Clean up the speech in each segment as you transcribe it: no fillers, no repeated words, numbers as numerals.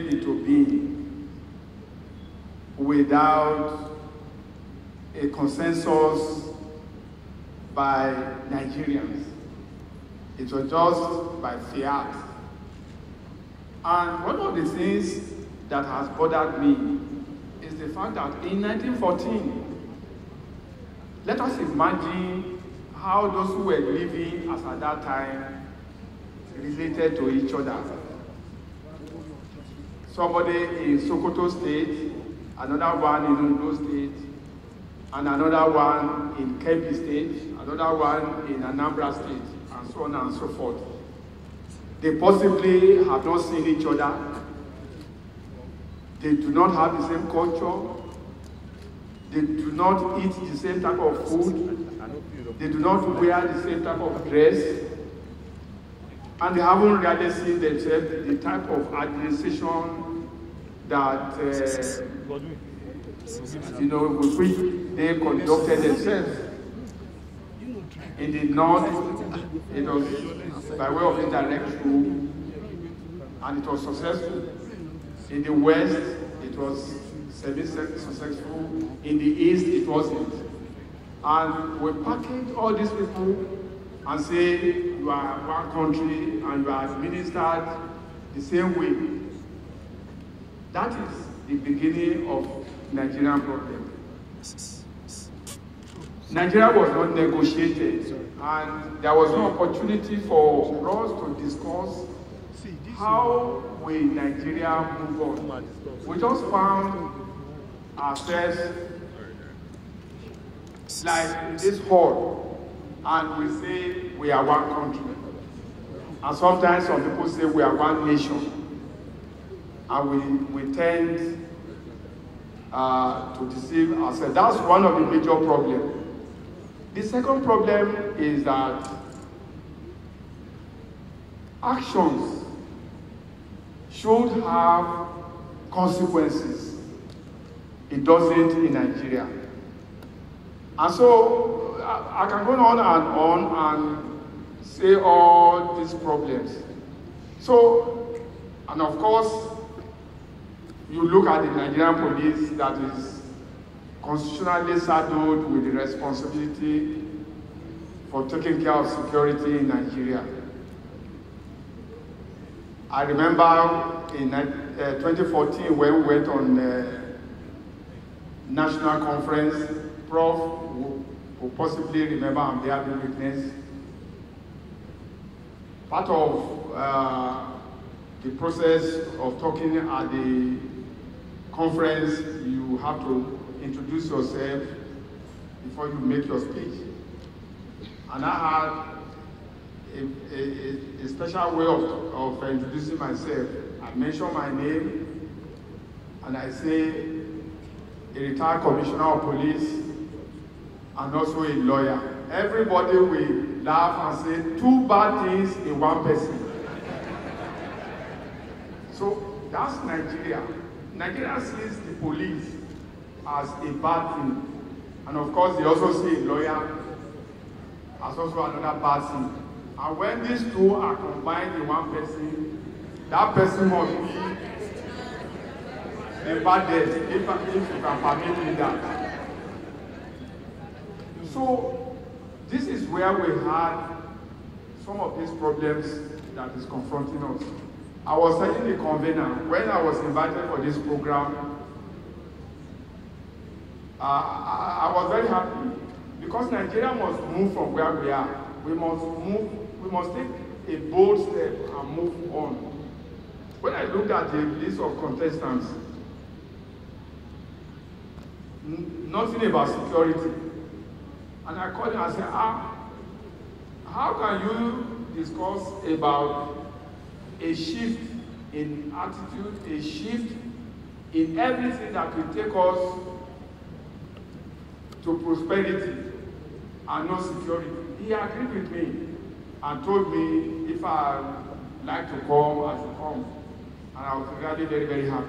came into being without a consensus by Nigerians. It was just by fiat. And one of the things that has bothered me is the fact that in 1914, let us imagine how those who were living as at that time related to each other. Somebody in Sokoto State, another one in Ondo State, and another one in Kebbi State, another one in Anambra State, and so on and so forth. They possibly have not seen each other. They do not have the same culture. They do not eat the same type of food. They do not wear the same type of dress. And they haven't really seen themselves the type of administration that, with which they conducted themselves. In the north, it was by way of indirect rule, and it was successful. In the west, it was semi-successful. In the east, it wasn't. And we package all these people and say, you are one country and you are administered the same way. That is the beginning of Nigerian problem. Nigeria was not negotiated, and there was no opportunity for us to discuss how will Nigeria move on. We just found ourselves like in this hall, and we say we are one country. And sometimes some people say we are one nation, and we tend to deceive ourselves. That's one of the major problems. The second problem is that actions should have consequences. It doesn't in Nigeria. And so I can go on and say all these problems. So, and of course, you look at the Nigerian police that is constitutionally saddled with the responsibility for taking care of security in Nigeria. I remember in 2014 when we went on national conference, Prof will possibly remember, I'm there to witness. Part of the process of talking at the conference, you have to introduce yourself before you make your speech. And I had a special way of introducing myself. I mention my name, and I say a retired commissioner of police, and also a lawyer. Everybody will laugh and say two bad things in one person. So that's Nigeria. Nigeria sees the police as a bad thing. And of course, they also see a lawyer as also another bad thing. And when these two are combined in one person, that person must be the baddest, if you can permit me that. So, this is where we had some of these problems that is confronting us. I was telling the convener, when I was invited for this program, I was very happy because Nigeria must move from where we are. We must take a bold step and move on. When I looked at the list of contestants, nothing about security. And I called him and said, how can you discuss about a shift in attitude, a shift in everything that will take us to prosperity and no security? He agreed with me and told me if I like to come, I should come. And I was really very, very happy.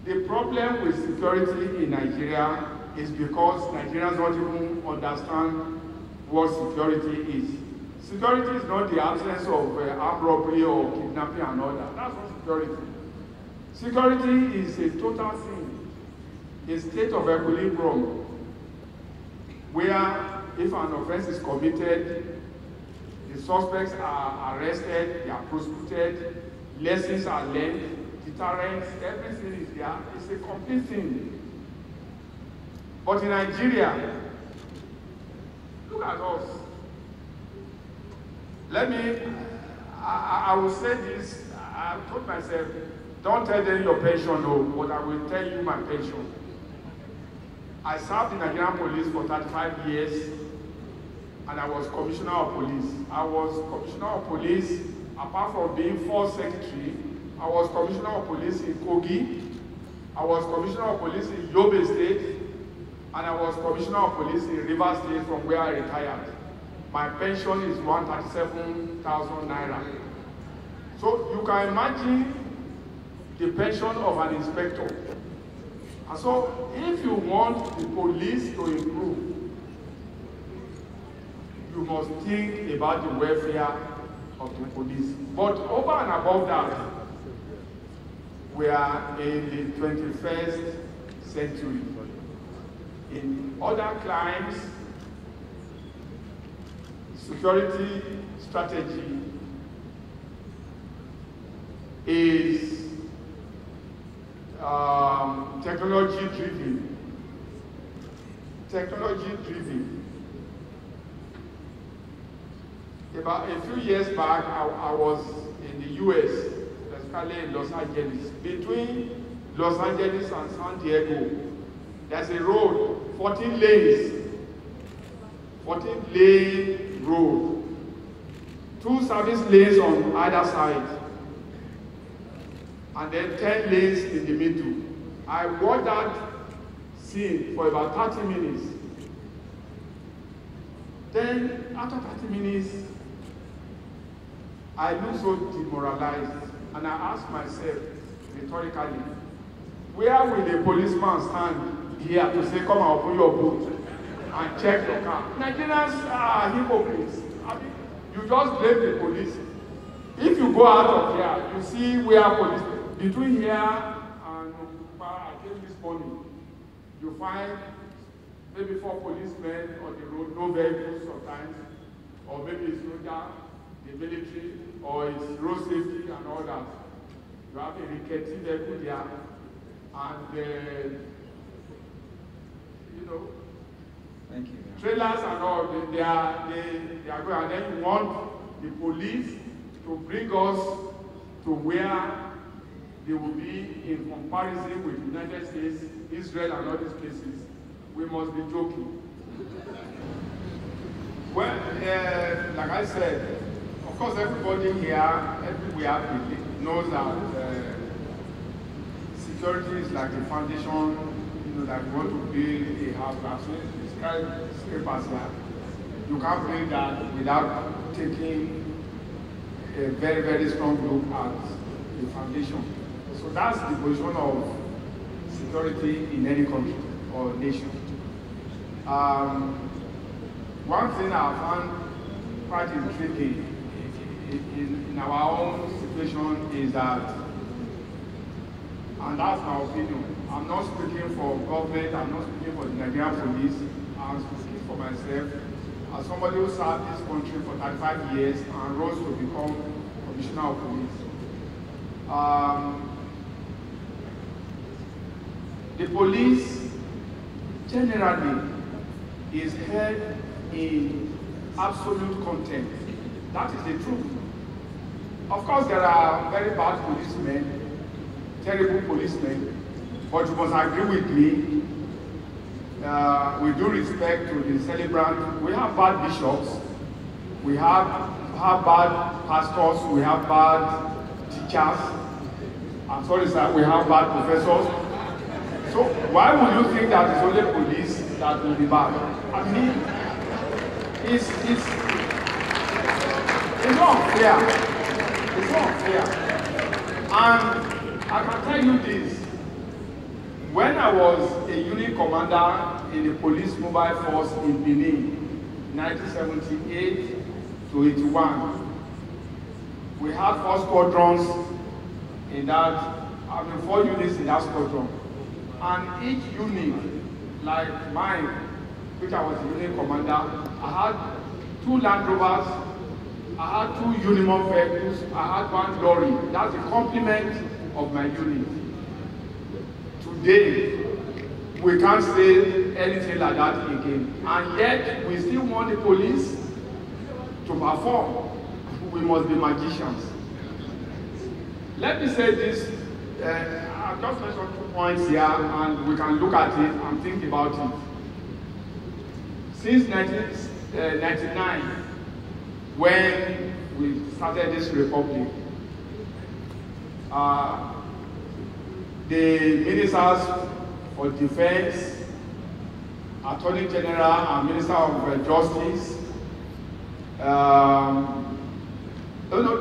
The problem with security in Nigeria is because Nigerians don't even understand what security is. Security is not the absence of armed robbery or kidnapping and all that. That's not security. Security is a total thing, a state of equilibrium, where if an offense is committed, the suspects are arrested, they are prosecuted, lessons are learned, deterrence, everything is there. It's a complete thing. But in Nigeria, look at us. I will say this, I told myself, don't tell them your pension, no, but I will tell you my pension. I served in the Nigerian police for 35 years, and I was commissioner of police. I was commissioner of police, apart from being force secretary, I was commissioner of police in Kogi, I was commissioner of police in Yobe State, and I was commissioner of police in Rivers State from where I retired. My pension is 137,000 naira. So you can imagine the pension of an inspector. And so if you want the police to improve, you must think about the welfare of the police. But over and above that, we are in the 21st century. In other climes, security strategy is technology driven. Technology driven. About a few years back, I was in the US, especially in Los Angeles. Between Los Angeles and San Diego, there's a road, 14 lanes, 14 lane road, 2 service lanes on either side, and then 10 lanes in the middle. I watched that scene for about 30 minutes. Then, after 30 minutes, I looked so demoralized, and I asked myself rhetorically, where will a policeman stand here to say, come and open your boot and check your car? Nigerians are hypocrites. I mean, you just blame the police. If you go out of here, you see where police, between here and I came this morning, you find maybe 4 policemen on the road, no vehicles sometimes, or maybe it's soldier, the military, or it's road safety and all that. You have a rickety vehicle there, and you know, thank you. Trailers and all, they are going, and then you want the police to bring us to where they will be in comparison with the United States, Israel, and all these places. We must be joking. Well, like I said, of course, everybody here, everywhere, knows that security is like the foundation, you know, that you want to build a house. As we described here, you can't build that without taking a very, very strong look at the foundation. So that's the position of security in any country or nation. One thing I found quite intriguing in our own situation is that, and that's my opinion, I'm not speaking for government, I'm not speaking for the Nigerian police, I'm speaking for myself as somebody who served this country for 35 years and rose to become commissioner of police. The police generally is held in absolute contempt. That is the truth. Of course, there are very bad policemen, terrible policemen, but you must agree with me, with due respect to the celebrant, we have bad bishops, we have bad pastors, we have bad teachers, I'm sorry sir, we have bad professors. So why would you think that it's only police that will be bad? I mean, it's not fair. It's not fair. And I can tell you this. When I was a unit commander in the police mobile force in Benin, 1978 to 81, we had 4 squadrons in that I mean, 4 units in that squadron. And each unit, like mine, which I was the unit commander, I had 2 Land Rovers, I had 2 Unimog vehicles, I had 1 lorry. That's the complement of my unit. Today, we can't say anything like that again. And yet, we still want the police to perform. We must be magicians. Let me say this. I've just mentioned 2 points here, and we can look at it and think about it. Since 1999, when we started this republic, the ministers for defense, attorney general, and minister of justice, they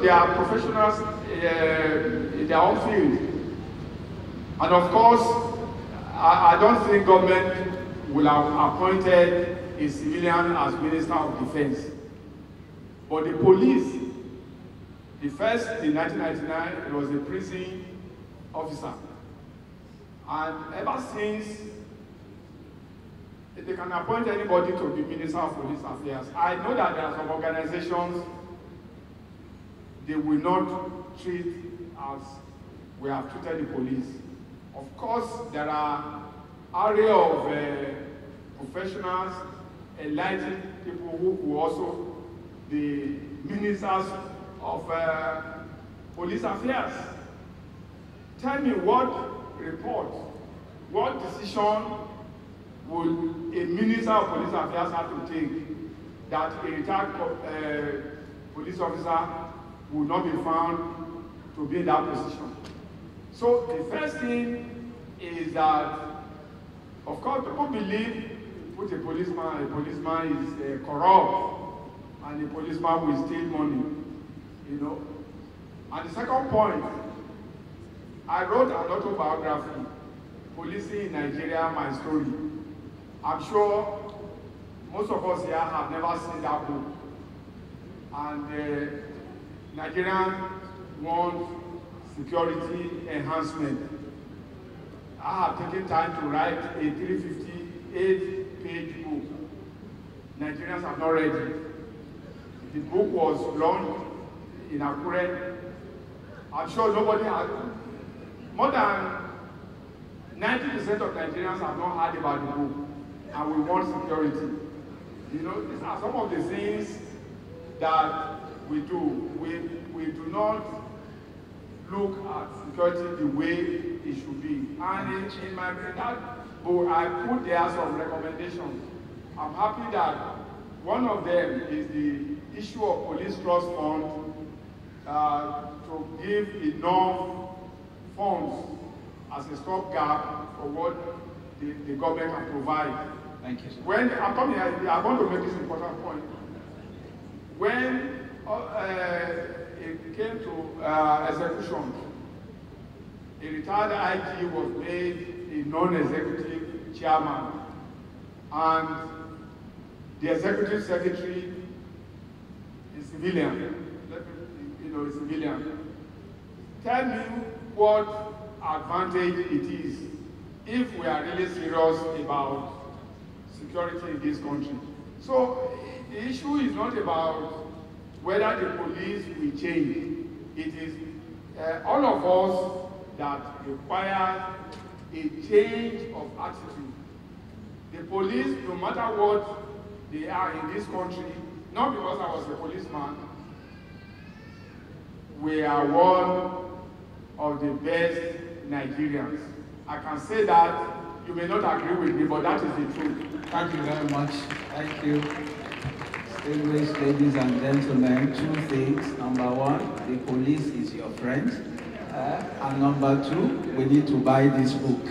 are professionals in their own field. And of course, I don't think government will have appointed a civilian as Minister of Defense. But the police, the first in 1999, it was a prison officer. And ever since, they can appoint anybody to be Minister of Police Affairs. I know that there are some organizations, they will not treat as we have treated the police. Of course, there are area of professionals, enlightened people who also the ministers of police affairs. Tell me what report, what decision will a minister of police affairs have to take that a retired police officer will not be found to be in that position? So the first thing is that, of course, people believe put a policeman is corrupt, and the policeman will steal money, you know. And the second point, I wrote an autobiography, Policing in Nigeria, My Story. I'm sure most of us here have never seen that book. And Nigerians want security enhancement. I have taken time to write a 358-page book. Nigerians have not read it. The book was launched in Akure. I'm sure nobody has. More than 90% of Nigerians have not heard about the book, and we want security. You know, these are some of the things that we do. We do not look at security the way it should be. And in that book, I put there some recommendations. I'm happy that one of them is the issue of police trust fund to give enough funds as a stopgap for what the government can provide. Thank you, sir. When I'm coming here, I want to make this important point. When it came to execution, a retired IG was made a non-executive chairman, and the executive secretary is civilian. Is civilian. Tell me what advantage it is if we are really serious about security in this country. So the issue is not about whether the police will change. It is all of us that require a change of attitude. The police, no matter what they are in this country, not because I was a policeman, we are one of the best Nigerians. I can say that. You may not agree with me, but that is the truth. Thank you very much. Thank you. Distinguished ladies and gentlemen, 2 things. Number 1, the police is your friend. And number 2, we need to buy this book.